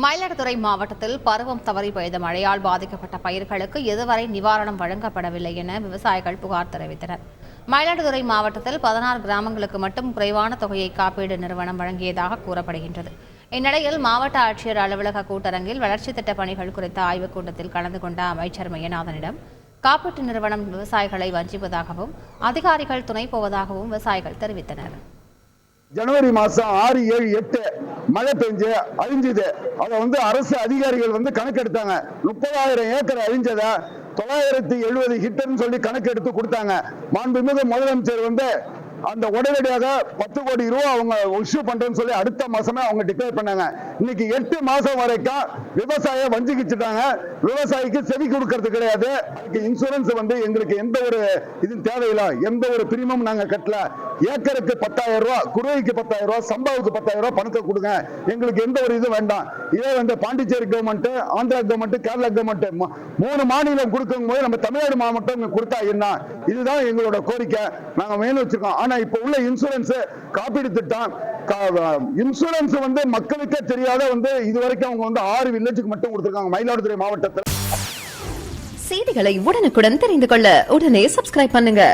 மயிலாடுதுறை மாவட்டத்தில் பருவம் தவறி பெய்த மழையால் பாதிக்கப்பட்ட பயிர்களுக்கு இதுவரை நிவாரணம் வழங்கப்படவில்லை என விவசாயிகள் புகார் தெரிவித்தனர். மயிலாடுதுறை மாவட்டத்தில் 16 கிராமங்களுக்கு மட்டும் குறைவான தொகையை காப்பீடு நிறுவனம் வழங்கியதாக கூறப்படுகின்றது. இந்நிலையில் மாவட்ட ஆட்சியர் அலுவலக கூட்டரங்கில் வளர்ச்சித் திட்ட பணிகள் குறித்த ஆய்வுக் கூட்டத்தில் கலந்து கொண்ட அமைச்சர் மையநாதனிடம் காப்பீட்டு நிறுவனம் விவசாயிகளை வஞ்சிப்பதாகவும் அதிகாரிகள் துணை போவதாகவும் விவசாயிகள் தெரிவித்தனர். ஜனவரி மாசம் 6, 7, 8 மழை பெஞ்சு அழிஞ்சுது. அதை அரசு அதிகாரிகள் கணக்கெடுத்தாங்க. 30,000 ஏக்கர் அழிஞ்சத 970 ஹெக்டர்னு சொல்லி கணக்கெடுத்து கொடுத்தாங்க. மாண்புமிகு முதலமைச்சர் அந்த உடனடியாக 10 கோடி ரூபாய் அவங்க இஷ்யூ பண்றேன்னு சொல்லி அடுத்த மாசமே அவங்க டிக்ளேர் பண்ணாங்க. இன்னைக்கு 8 மாசம் வரைக்கும் விவசாய வஞ்சிக்கிச்சுட்டாங்க. விவசாயிக்கு செவி கொடுக்கறது கிடையாது. அதுக்கு இன்சூரன்ஸ் எங்களுக்கு எந்த ஒரு இது தேவையில்லை, எந்த ஒரு பிரிமியம் நாங்க கட்டல. ஏக்கருக்கு 10,000 ரூபாய், குருவிக்கு 10,000 ரூபாய், சம்பாவுக்கு 10,000 ரூபாய் பணத்தை கொடுங்க, எங்களுக்கு எந்த ஒரு இது வேண்டாம். இதே Pondicherry government, Andhra government, Kerala government 3 மாநிலம் கொடுக்கும் போது நம்ம தமிழ்நாடு மாவட்டம் கொடுத்தா என்ன? இதுதான் எங்களோட கோரிக்கை. நாங்க மேலும் வச்சிருக்கோம். ஆனா இப்ப உள்ள இன்சூரன்ஸ் காப்பீடு திட்டம் இன்சூரன்ஸ் மக்களுக்கே தெரியாத இதுவரைக்கும் அவங்க 6 வில்லேஜுக்கு மட்டும் கொடுத்திருக்காங்க மயிலாடுதுறை மாவட்டத்தில். செய்திகளை உடனுக்குடன் தெரிந்து கொள்ள உடனே சப்ஸ்கிரைப் பண்ணுங்க.